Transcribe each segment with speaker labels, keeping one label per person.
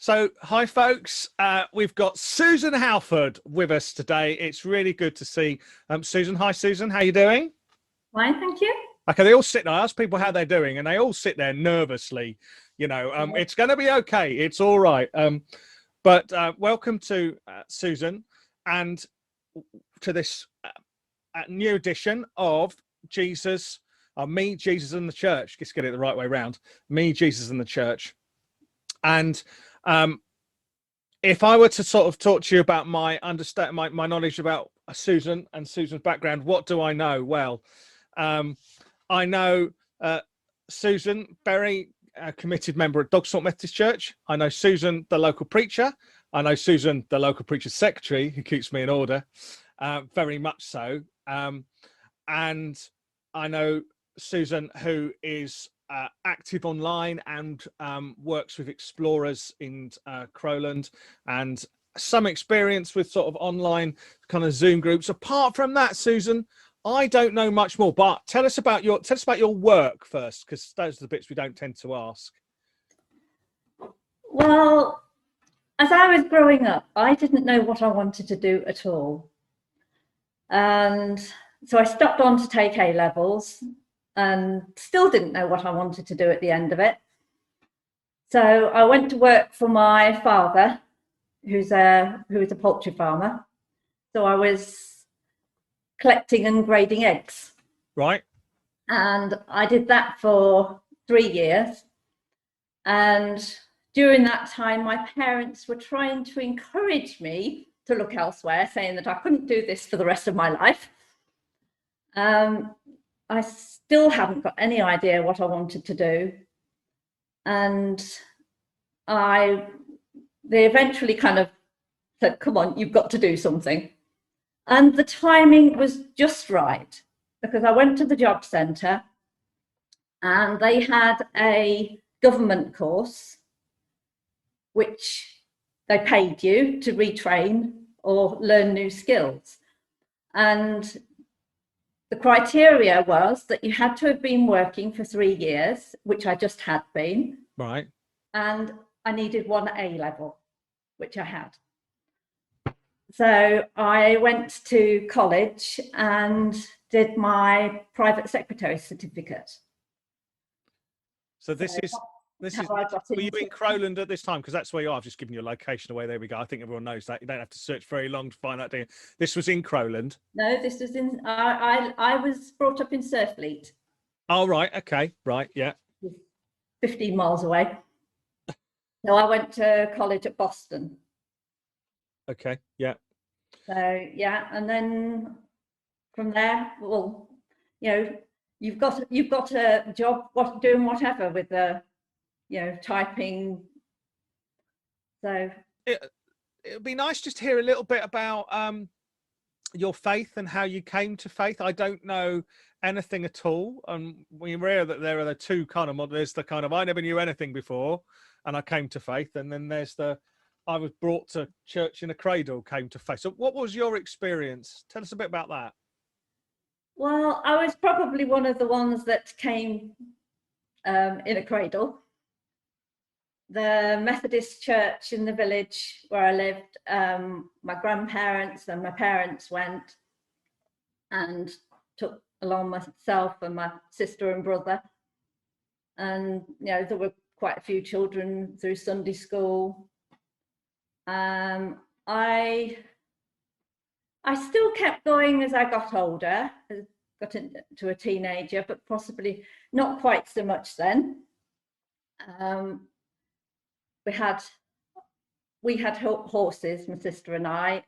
Speaker 1: So, hi, folks. We've got Susan Halford with us today. It's really good to see Susan. Hi, Susan. How you doing?
Speaker 2: Fine, thank you.
Speaker 1: Okay, they all sit there. I ask people how they're doing, and they all sit there nervously. It's going to be okay. It's all right. But welcome to Susan and to this new edition of Jesus, Me, Jesus, and the Church. Just get it the right way around. Me, Jesus, and the Church. And if I were to sort of talk to you about my knowledge about Susan and Susan's background, what do I know? Well, I know Susan, very committed member at Dogsthorpe Methodist Church. I know Susan, the local preacher. I know Susan, the local preacher's secretary, who keeps me in order, very much so. And I know Susan, who is active online and works with explorers in Crowland, and some experience with sort of online kind of Zoom groups. Apart from that, Susan, I don't know much more. But tell us about your work first, because those are the bits we don't tend to ask.
Speaker 2: Well, as I was growing up, I didn't know what I wanted to do at all. And so I stopped on to take A-levels and still didn't know what I wanted to do at the end of it. So I went to work for my father, who is a poultry farmer. So I was collecting and grading eggs.
Speaker 1: Right.
Speaker 2: And I did that for 3 years. And during that time, my parents were trying to encourage me to look elsewhere, saying that I couldn't do this for the rest of my life. I still haven't got any idea what I wanted to do. And they eventually kind of said, come on, you've got to do something. And the timing was just right, because I went to the job centre and they had a government course, which they paid you to retrain or learn new skills. And the criteria was that you had to have been working for 3 years, which I just had been.
Speaker 1: Right.
Speaker 2: And I needed 1 A-level, which I had. So I went to college and did my private secretary certificate.
Speaker 1: So this is were you in Crowland at this time? Because that's where you are. I've just given you a location away. There we go. I think everyone knows that. You don't have to search very long to find out, do you? This was in Crowland.
Speaker 2: No, this was in, I was brought up in Surfleet.
Speaker 1: Oh, right. Okay. Right. Yeah.
Speaker 2: 15 miles away. So I went to college at Boston.
Speaker 1: Okay. Yeah.
Speaker 2: So, yeah. And then from there, well, you know, you've got a job doing whatever with the, typing. So
Speaker 1: it would be nice just to hear a little bit about your faith and how you came to faith. I don't know anything at all, and we rare that there are the two kind of models. There's the kind of I never knew anything before and I came to faith, and then there's the I was brought to church in a cradle, came to faith. So what was your experience? Tell us a bit about that.
Speaker 2: Well, I was probably one of the ones that came in a cradle. The Methodist church in the village where I lived, my grandparents and my parents went and took along myself and my sister and brother. And, there were quite a few children through Sunday school. I still kept going as I got older, got into a teenager, but possibly not quite so much then. We had horses, my sister and I,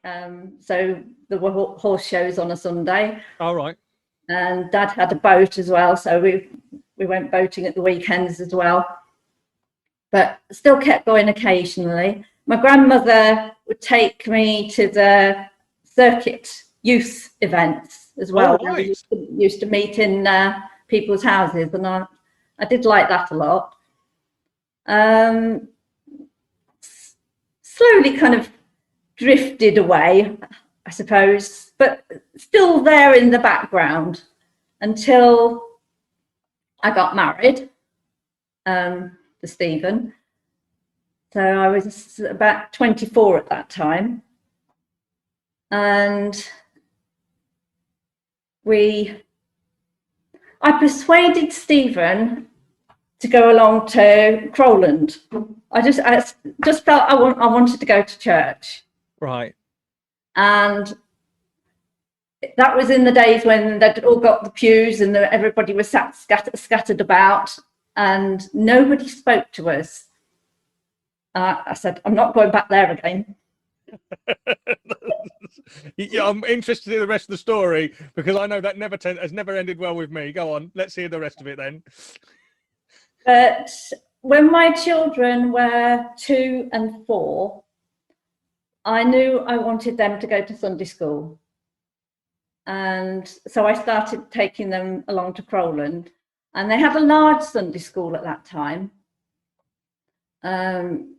Speaker 2: so there were horse shows on a Sunday.
Speaker 1: All right.
Speaker 2: And Dad had a boat as well, so we went boating at the weekends as well, but still kept going occasionally. My grandmother would take me to the circuit youth events as well.
Speaker 1: Oh, right.
Speaker 2: We used to meet in people's houses, and I did like that a lot. Slowly kind of drifted away, I suppose, but still there in the background until I got married to Stephen. So I was about 24 at that time. And I persuaded Stephen to go along to Crowland. I just felt I wanted to go to church.
Speaker 1: Right.
Speaker 2: And that was in the days when they'd all got the pews and everybody was scattered about, and nobody spoke to us. I said, I'm not going back there again.
Speaker 1: Yeah, I'm interested in the rest of the story because I know that has never ended well with me. Go on, let's hear the rest of it then.
Speaker 2: But when my children were 2 and 4, I knew I wanted them to go to Sunday school. And so I started taking them along to Crowland, and they had a large Sunday school at that time. And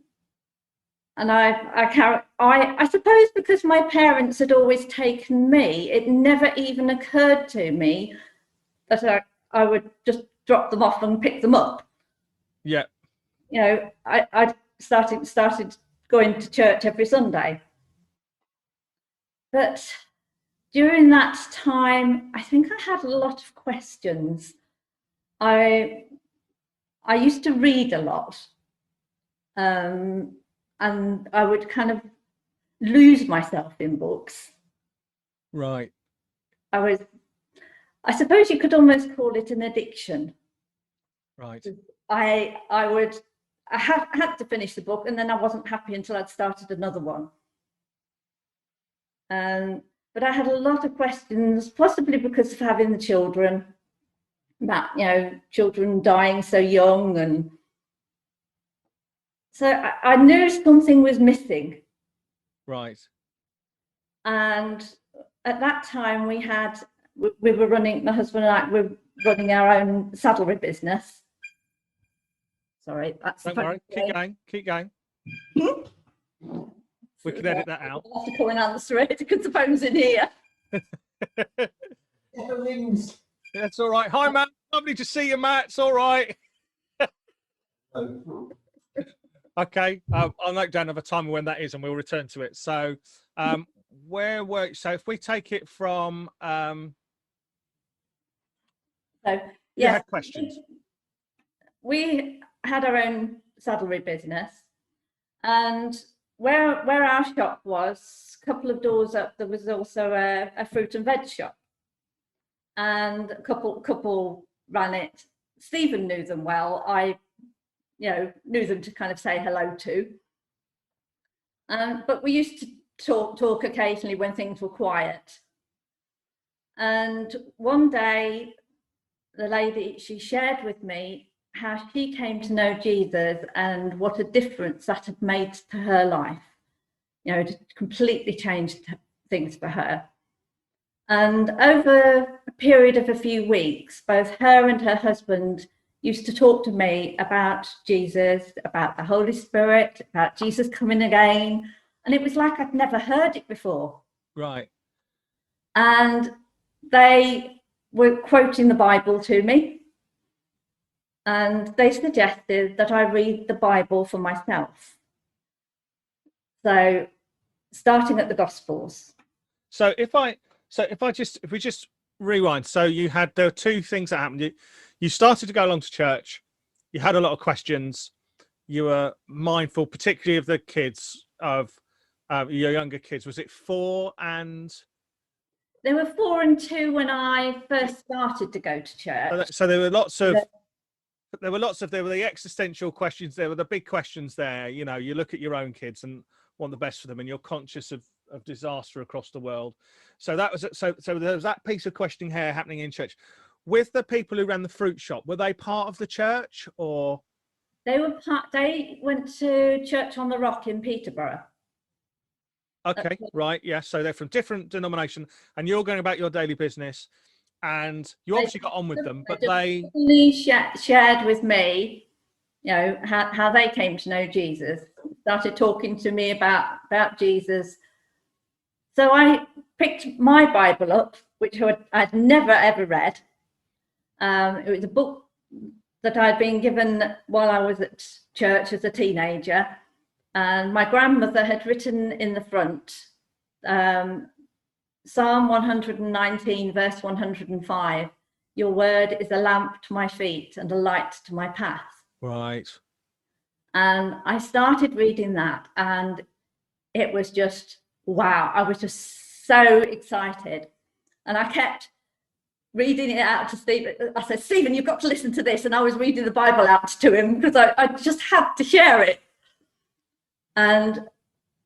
Speaker 2: I suppose because my parents had always taken me, it never even occurred to me that I would just drop them off and pick them up.
Speaker 1: Yeah.
Speaker 2: You know, I started going to church every Sunday. But during that time, I think I had a lot of questions. I used to read a lot, and I would kind of lose myself in books.
Speaker 1: Right.
Speaker 2: I suppose you could almost call it an addiction.
Speaker 1: Right.
Speaker 2: I had to finish the book, and then I wasn't happy until I'd started another one. But I had a lot of questions, possibly because of having the children, about, you know, children dying so young. And so I knew something was missing.
Speaker 1: Right.
Speaker 2: And at that time we were running, my husband and I were running our own saddlery business. Sorry, that's
Speaker 1: Don't worry, keep going. We can edit that out.
Speaker 2: I'll have to come in on the street because the phone's in here.
Speaker 1: That's all right. Hi, Matt. Lovely to see you, Matt. It's all right. Okay. I'll note down another time when that is, and we'll return to it. So, so if we take it from,
Speaker 2: So,
Speaker 1: you had questions.
Speaker 2: We had our own saddlery business, and where our shop was, a couple of doors up, there was also a fruit and veg shop, and a couple ran it. Stephen knew them well. I, knew them to kind of say hello to. But we used to talk occasionally when things were quiet. And one day, the lady, she shared with me how she came to know Jesus and what a difference that had made to her life. It completely changed things for her. And over a period of a few weeks, both her and her husband used to talk to me about Jesus, about the Holy Spirit, about Jesus coming again. And it was like I'd never heard it before.
Speaker 1: Right.
Speaker 2: And they were quoting the Bible to me. And they suggested that I read the Bible for myself. So, starting at the Gospels.
Speaker 1: So if we just rewind, so there were two things that happened. You started to go along to church. You had a lot of questions. You were mindful, particularly of the kids, of your younger kids. Was it 4 and?
Speaker 2: They were 4 and 2 when I first started to go to church.
Speaker 1: So there were lots of. There were the existential questions. There were the big questions there. You look at your own kids and want the best for them, and you're conscious of disaster across the world. So that was so there was that piece of questioning here happening in church. With the people who ran the fruit shop, were they part of the church, or?
Speaker 2: They went to Church on the Rock in Peterborough.
Speaker 1: Okay, right, yeah. So they're from different denomination, and you're going about your daily business. And you obviously got on with them, but they
Speaker 2: shared with me, how they came to know Jesus. Started talking to me about Jesus. So I picked my Bible up, which I'd never ever read. It was a book that I'd been given while I was at church as a teenager, And my grandmother had written in the front, Psalm 119, verse 105, your word is a lamp to my feet and a light to my path.
Speaker 1: Right.
Speaker 2: And I started reading that, and it was just, wow, I was just so excited. And I kept reading it out to Stephen. I said, Stephen, you've got to listen to this. And I was reading the Bible out to him because I just had to share it. And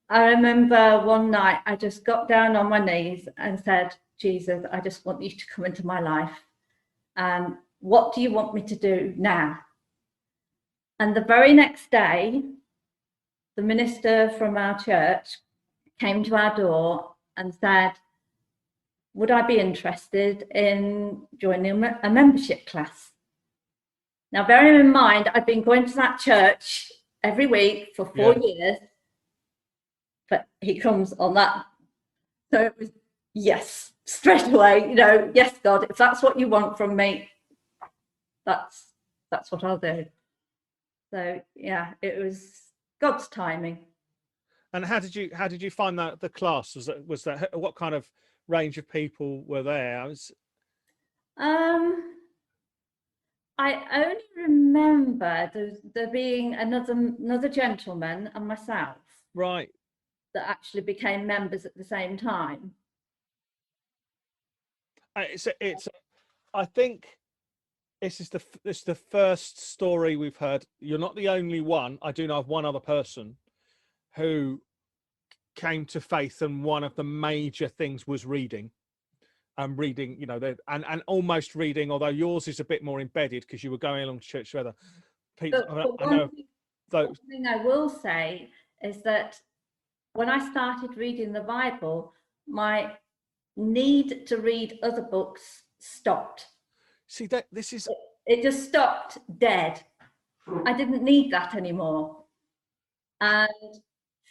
Speaker 2: I remember one night I just got down on my knees and said, Jesus, I just want you to come into my life. And what do you want me to do now? And the very next day, the minister from our church came to our door and said, would I be interested in joining a membership class? Now, bearing in mind, I've been going to that church every week for 4 years, but he comes on that. So it was, yes, straight away, yes, God, if that's what you want from me, that's what I'll do. So yeah, it was God's timing.
Speaker 1: And how did you find that the class? Was that what kind of range of people were there?
Speaker 2: I only remember there being another gentleman and myself.
Speaker 1: Right.
Speaker 2: That actually became members at the same time.
Speaker 1: It's I think this is the first story we've heard. You're not the only one. I do know of one other person who came to faith, and one of the major things was reading. Reading, and almost reading, although yours is a bit more embedded because you were going along to church together.
Speaker 2: One thing I will say is that when I started reading the Bible, my need to read other books stopped.
Speaker 1: See, that this is...
Speaker 2: It just stopped dead. I didn't need that anymore. And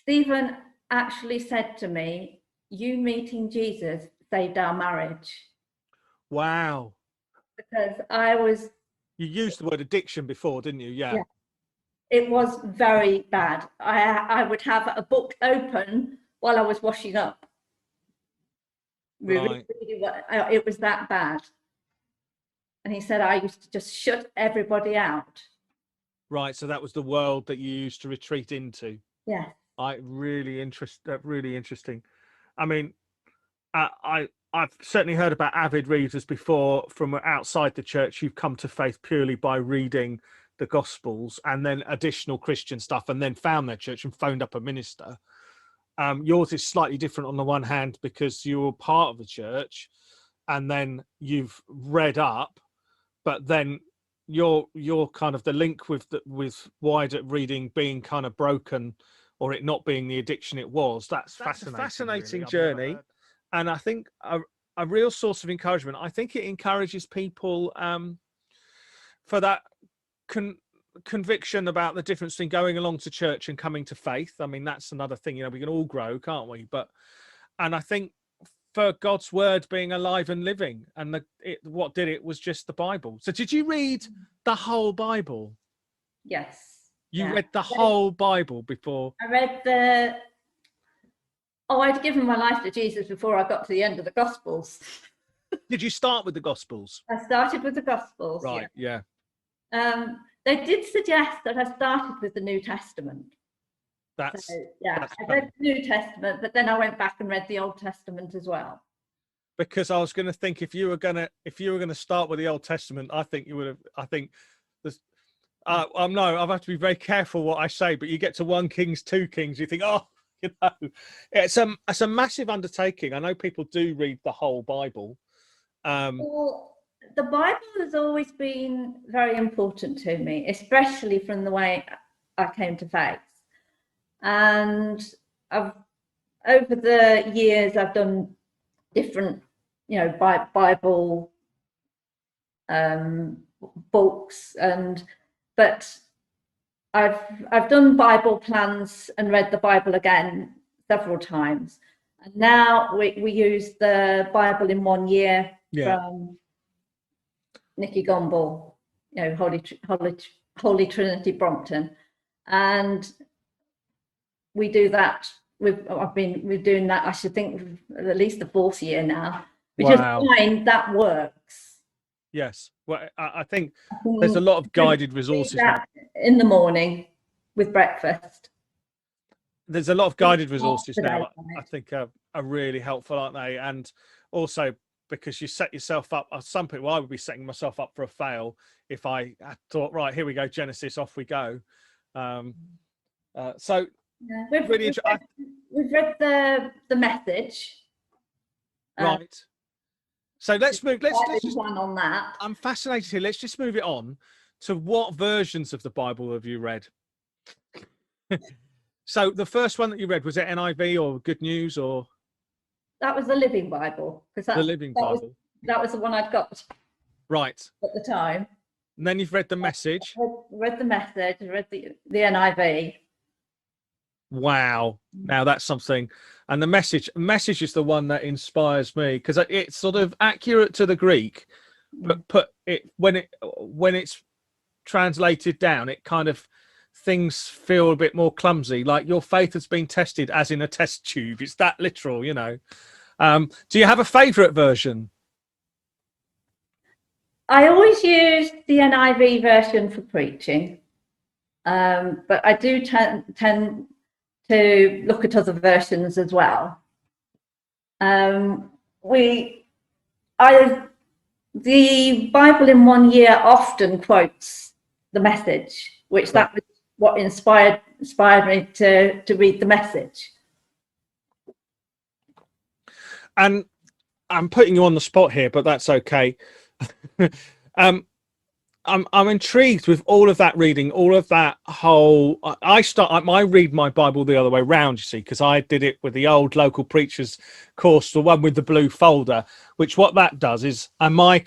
Speaker 2: Stephen actually said to me, you meeting Jesus saved our marriage.
Speaker 1: Wow.
Speaker 2: Because I was...
Speaker 1: You used the word addiction before, didn't you? Yeah.
Speaker 2: It was very bad. I would have a book open while I was washing up.
Speaker 1: Right.
Speaker 2: It was that bad. And he said I used to just shut everybody out.
Speaker 1: Right. So that was the world that you used to retreat into.
Speaker 2: Yeah.
Speaker 1: Really interesting. I mean, I've certainly heard about avid readers before from outside the church who've come to faith purely by reading the Gospels and then additional Christian stuff, and then found their church and phoned up a minister. Yours is slightly different on the one hand because you were part of the church and then you've read up, but then you're kind of the link with wider reading being kind of broken, or it not being the addiction it was. That's a fascinating really journey. And I think a real source of encouragement. I think it encourages people for that conviction about the difference between going along to church and coming to faith. I mean, that's another thing, we can all grow, can't we? And I think for God's word being alive and living, and what did it was just the Bible. So did you read the whole Bible?
Speaker 2: Yes.
Speaker 1: You read the whole Bible before?
Speaker 2: I read I'd given my life to Jesus before I got to the end of the Gospels.
Speaker 1: Did you start with the Gospels?
Speaker 2: I started with the Gospels.
Speaker 1: Right, yeah.
Speaker 2: They did suggest that I started with the New Testament. I read the New Testament, but then I went back and read the Old Testament as well.
Speaker 1: Because I was going to think if you were going to start with the Old Testament, I think you would have. I think there's. No, I have to be very careful what I say. But you get to 1 Kings, 2 Kings, you think, it's a massive undertaking. I know people do read the whole Bible.
Speaker 2: Well, the Bible has always been very important to me, especially from the way I came to faith. And over the years, I've done different, Bible books, but I've done Bible plans and read the Bible again several times. And now we use the Bible in 1 year from Nicky Gumbel, Holy Trinity Brompton. And we do that. We're doing that, I should think, at least the 4th year now. We just find that works.
Speaker 1: Yes. Well, I think there's a lot of guided resources now.
Speaker 2: In the morning with breakfast.
Speaker 1: There's a lot of guided resources now, I think are really helpful, aren't they? And also because you set yourself up, some people, I would be setting myself up for a fail if I thought, right, here we go, Genesis, off we go. So
Speaker 2: yeah, we've read the message.
Speaker 1: Right. So let's move. Let's just
Speaker 2: plan on that.
Speaker 1: I'm fascinated here. Let's just move it on to what versions of the Bible have you read? So the first one that you read, was it NIV or Good News or?
Speaker 2: That was the Living Bible, because
Speaker 1: the Living Bible.
Speaker 2: That was the one I'd got.
Speaker 1: Right.
Speaker 2: At the time.
Speaker 1: And then you've read the Message.
Speaker 2: Read the Message. Read the NIV.
Speaker 1: Wow. Now that's something. And the message is the one that inspires me, because it's sort of accurate to the Greek, but when it's translated down, it kind of, things feel a bit more clumsy, like your faith has been tested as in a test tube. It's that literal, you know. Do you have a favorite version?
Speaker 2: I always use the NIV version for preaching, but I do tend to look at other versions as well. The Bible in 1 year often quotes the Message, which that was what inspired me to read the Message.
Speaker 1: And I'm putting you on the spot here, but that's okay. I'm intrigued with all of that reading, all of that whole. I read my Bible the other way round, you see, because I did it with the old local preachers course, the one with the blue folder. Which what that does is, and my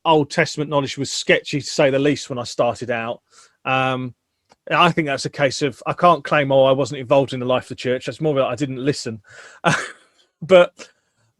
Speaker 1: Old Testament knowledge was sketchy to say the least when I started out. I think that's a case of, I can't claim, I wasn't involved in the life of the church. That's more that I didn't listen. But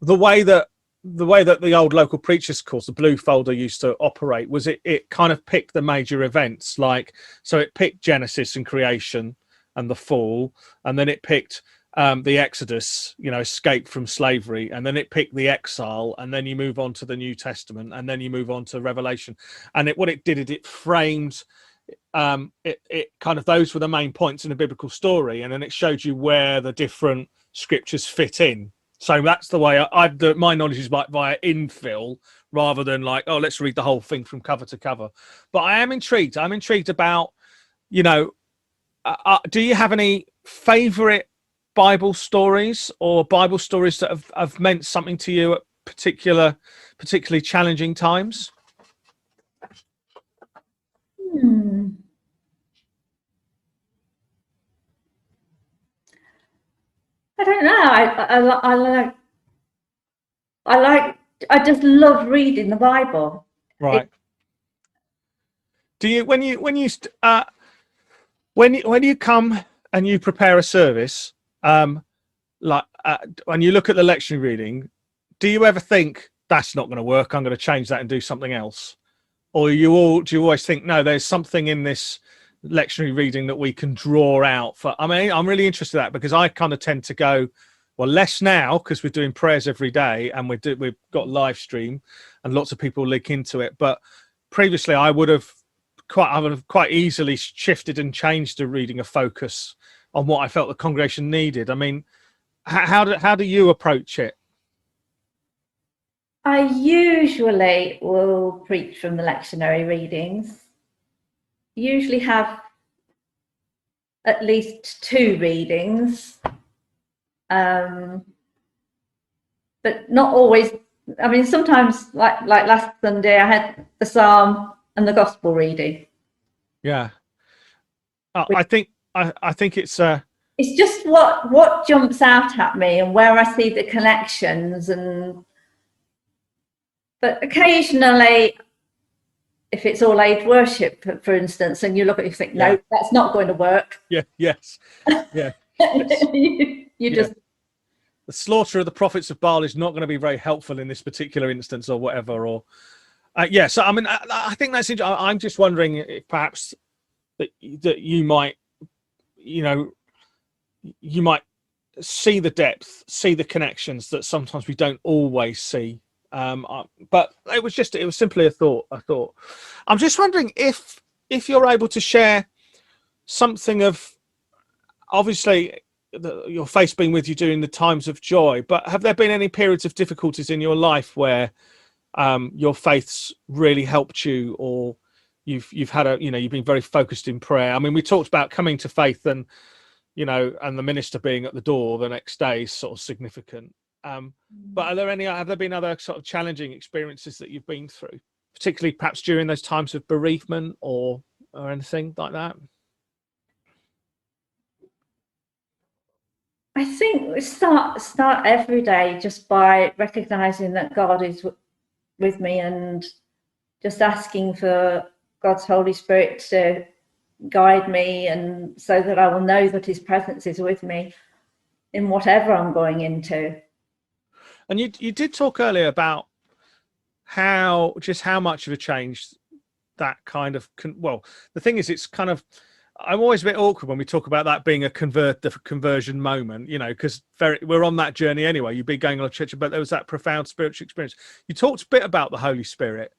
Speaker 1: the way that the old local preachers course, the blue folder, used to operate was it kind of picked the major events, like, so it picked Genesis and creation and the fall, and then it picked the Exodus, you know, escape from slavery, and then it picked the exile, and then you move on to the New Testament, and then you move on to Revelation. And what it did is it framed it kind of, those were the main points in a biblical story, and then it showed you where the different scriptures fit in. So that's the way my knowledge is via infill, rather than like, oh, let's read the whole thing from cover to cover. But I am intrigued. I'm intrigued about, you know, do you have any favorite Bible stories or Bible stories that have meant something to you at particularly challenging times?
Speaker 2: I don't know. I just love reading the Bible.
Speaker 1: Right. Do you, when you come and you prepare a service, when you look at the lectionary reading, do you ever think that's not going to work, I'm going to change that and do something else? Or do you always think, no, there's something in this lectionary reading that we can draw out for? I mean, I'm really interested in that, because I kind of tend to go, well, less now because we're doing prayers every day and we've got live stream and lots of people link into it. But previously I would have quite easily shifted and changed the reading of focus on what I felt the congregation needed. I mean, how do you approach it?
Speaker 2: I usually will preach from the lectionary readings. Usually have at least 2 readings, but not always. I mean, sometimes, like last Sunday, I had the Psalm and the Gospel reading.
Speaker 1: Yeah, I think it's
Speaker 2: just what jumps out at me and where I see the connections, but occasionally, if it's all age worship, for instance, and you look at it, you think, no, that's not going to work.
Speaker 1: Yeah. Yes. Yeah.
Speaker 2: Just.
Speaker 1: The slaughter of the prophets of Baal is not going to be very helpful in this particular instance, or whatever. Or so I mean, I think that's interesting. I'm just wondering if perhaps that you might, you know, you might see the depth, see the connections that sometimes we don't always see. But it was simply a thought. I'm just wondering if you're able to share something of, obviously, your faith being with you during the times of joy, but have there been any periods of difficulties in your life where your faith's really helped you, or you've had you've been very focused in prayer? I mean, we talked about coming to faith, and and the minister being at the door the next day is sort of significant. But have there been other sort of challenging experiences that you've been through, particularly perhaps during those times of bereavement or anything like that?
Speaker 2: I think we start every day just by recognizing that God is with me, and just asking for God's Holy Spirit to guide me, and so that I will know that his presence is with me in whatever I'm going into.
Speaker 1: And you did talk earlier about how much of a change that kind of the thing is, it's kind of, I'm always a bit awkward when we talk about that being the conversion moment, because we're on that journey anyway. You've been going on a church, but there was that profound spiritual experience. You talked a bit about the Holy Spirit,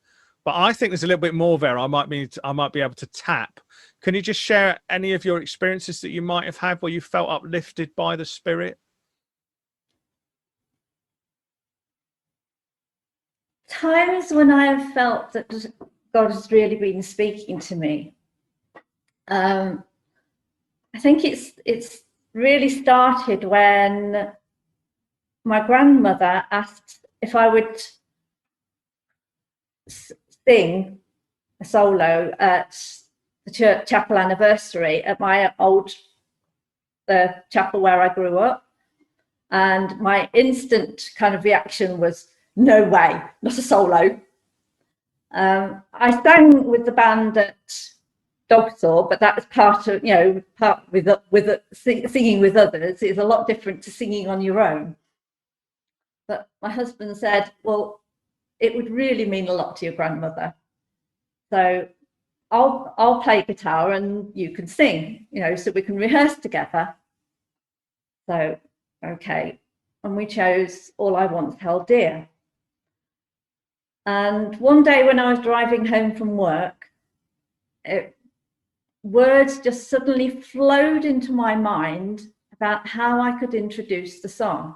Speaker 1: but I think there's a little bit more there. I might be able to tap. Can you just share any of your experiences that you might have had where you felt uplifted by the Spirit?
Speaker 2: Times when I have felt that God has really been speaking to me. I think it's really started when my grandmother asked if I would sing a solo at the church chapel anniversary at my old chapel where I grew up. And my instant kind of reaction was, no way, not a solo. I sang with the band at Dogsaw, but that was part of, singing with others is a lot different to singing on your own. But my husband said, well, it would really mean a lot to your grandmother. So I'll play guitar and you can sing, so we can rehearse together. So, okay. And we chose All I Once Held Dear. And one day when I was driving home from work, words just suddenly flowed into my mind about how I could introduce the song.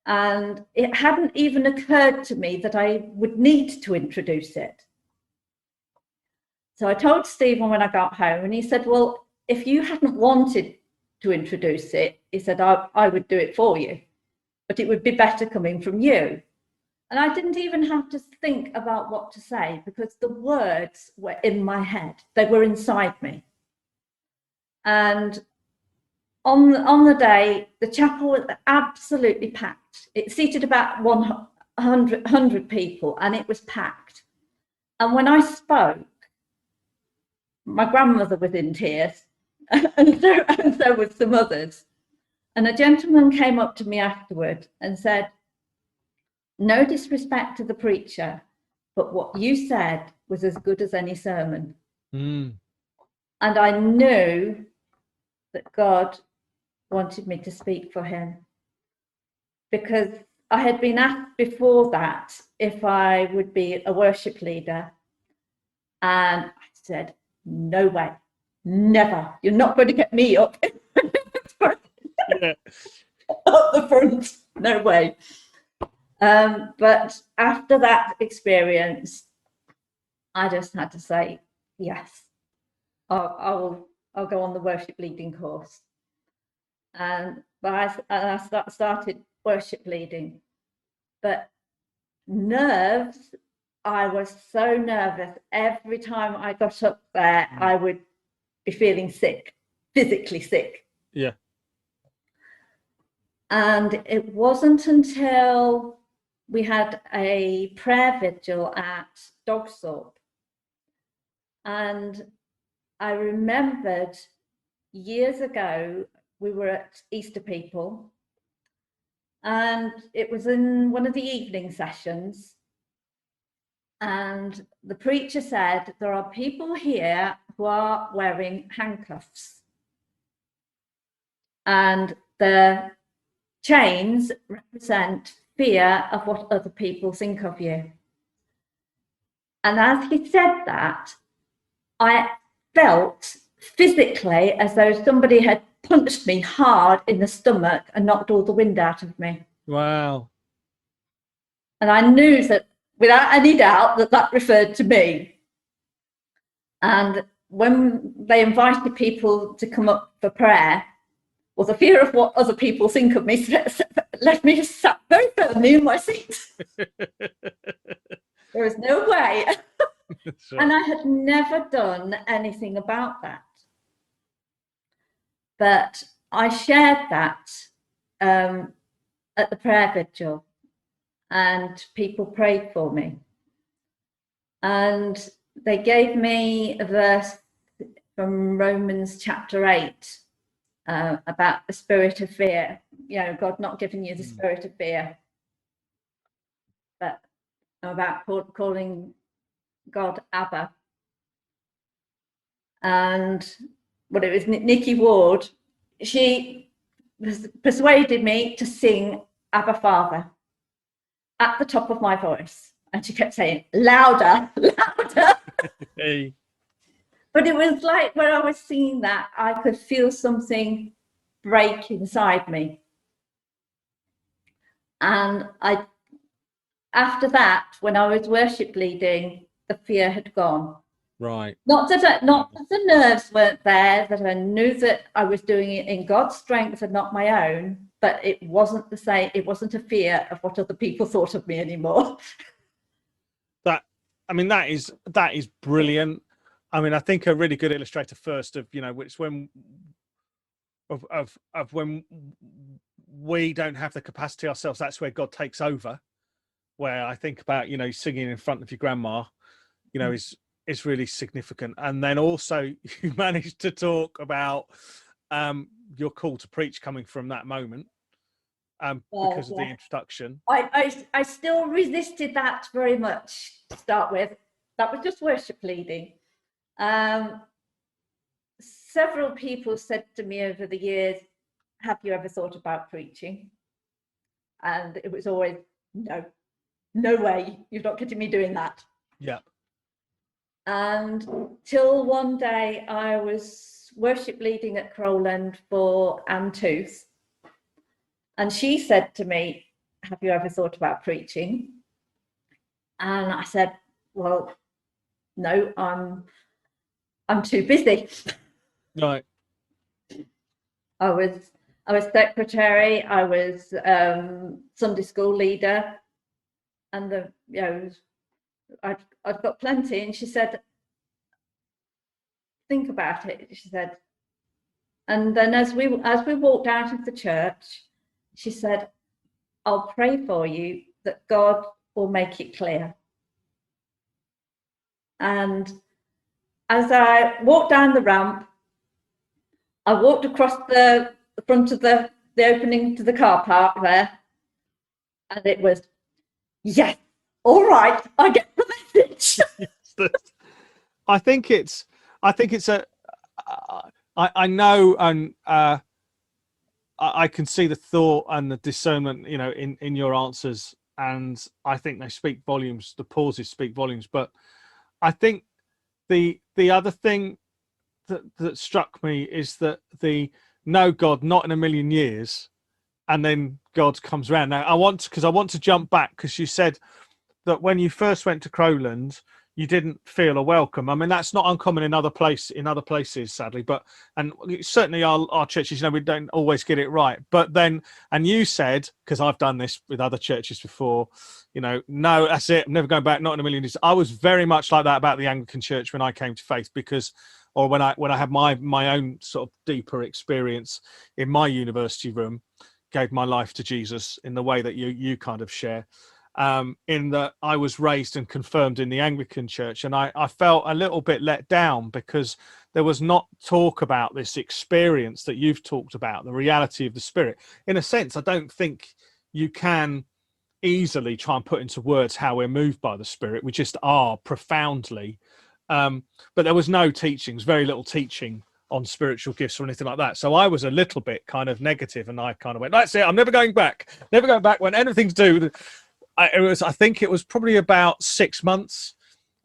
Speaker 2: And it hadn't even occurred to me that I would need to introduce it. So I told Stephen when I got home, and he said, well, if you hadn't wanted to introduce it, he said, I would do it for you, but it would be better coming from you. And I didn't even have to think about what to say, because the words were in my head. They were inside me. And on the day, the chapel was absolutely packed. It seated about 100 people, and it was packed. And when I spoke, my grandmother was in tears, and so was some others. And a gentleman came up to me afterward and said, no disrespect to the preacher, but what you said was as good as any sermon. And I knew that God wanted me to speak for him, because I had been asked before that if I would be a worship leader. And I said, no way, never. You're not going to get me up.
Speaker 1: Yeah.
Speaker 2: Up the front, no way. But after that experience, I just had to say, yes, I'll go on the worship leading course. But I started worship leading. But nerves, I was so nervous. Every time I got up there, I would be feeling sick, physically sick.
Speaker 1: Yeah.
Speaker 2: And it wasn't until we had a prayer vigil at Dogsaw, and I remembered years ago we were at Easter People, and it was in one of the evening sessions, and the preacher said, there are people here who are wearing handcuffs. And the chains represent fear of what other people think of you. And as he said that, I felt physically as though somebody had punched me hard in the stomach and knocked all the wind out of me.
Speaker 1: Wow.
Speaker 2: And I knew that without any doubt that referred to me. And when they invited people to come up for prayer, well, the fear of what other people think of me left me sat very firmly in my seat. There was no way.
Speaker 1: Right.
Speaker 2: And I had never done anything about that. But I shared that at the prayer vigil, and people prayed for me. And they gave me a verse from Romans chapter 8 about the spirit of fear. You know, God not giving you the spirit of fear, but about calling God Abba. And well, it was Nikki Ward. She persuaded me to sing Abba Father at the top of my voice. And she kept saying, louder, louder.
Speaker 1: Hey.
Speaker 2: But it was like when I was singing that, I could feel something break inside me. And after that, when I was worship leading, the fear had gone.
Speaker 1: Right.
Speaker 2: Not that the nerves weren't there, that I knew that I was doing it in God's strength and not my own, but it wasn't the same. It wasn't a fear of what other people thought of me anymore.
Speaker 1: That is brilliant. I mean, I think a really good illustrator first of, you know, which when of when we don't have the capacity ourselves, that's where God takes over. Where I think about, you know, singing in front of your grandma, you know, is really significant. And then also you managed to talk about your call to preach coming from that moment because of the introduction.
Speaker 2: I still resisted that very much to start with. That was just worship leading. Several people said to me over the years, have you ever thought about preaching? And it was always, no way, you're not getting me doing that.
Speaker 1: Yeah.
Speaker 2: And till one day I was worship leading at Crowland for Anne Tooth. And she said to me, have you ever thought about preaching? And I said, well, no, I'm too busy.
Speaker 1: Right.
Speaker 2: I was secretary, I was Sunday school leader, and I've got plenty. And she said, think about it, she said. And then as we walked out of the church, she said, I'll pray for you that God will make it clear. And as I walked down the ramp, I walked across the front of the opening to the car park there, and it was, yes, all right, I get the message.
Speaker 1: I think it's a, I know, and I can see the thought and the discernment, you know, in your answers, and I think they speak volumes. The pauses speak volumes. But I think the other thing that struck me is that the no God, not in a million years, and then God comes around. Now I want to jump back, because you said that when you first went to Crowland, you didn't feel a welcome. I mean, that's not uncommon in other places, sadly. But and certainly our churches, you know, we don't always get it right. But then, and you said, because I've done this with other churches before, you know, no, that's it. I'm never going back. Not in a million years. I was very much like that about the Anglican Church when I came to faith, because, or when I had my own sort of deeper experience in my university room, gave my life to Jesus in the way that you kind of share. In that I was raised and confirmed in the Anglican Church, and I felt a little bit let down because there was not talk about this experience that you've talked about, the reality of the Spirit. In a sense, I don't think you can easily try and put into words how we're moved by the Spirit. We just are profoundly. But there was no teachings, very little teaching on spiritual gifts or anything like that. So I was a little bit kind of negative, and I kind of went, that's it, I'm never going back. Never going back when anything to do with I think it was probably about 6 months,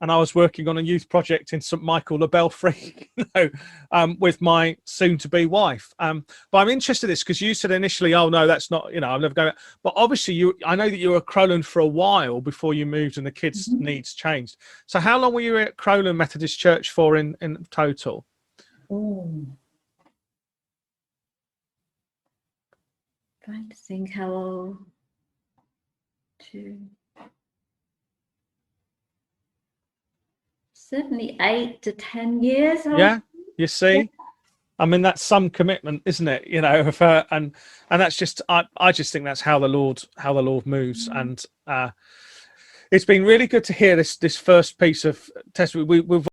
Speaker 1: and I was working on a youth project in St Michael le Belfry, with my soon-to-be wife. But I'm interested in this because you said initially, oh no, that's not, I'm never going back. But obviously I know that you were at Crowland for a while before you moved and the kids' needs changed. So how long were you at Crowland Methodist Church for in total?
Speaker 2: Trying to think how old. Certainly 8 to 10 years.
Speaker 1: Yeah, you see. Yeah. I mean, that's some commitment, isn't it? And that's just, I just think that's how the Lord moves. And it's been really good to hear this first piece of testimony. We've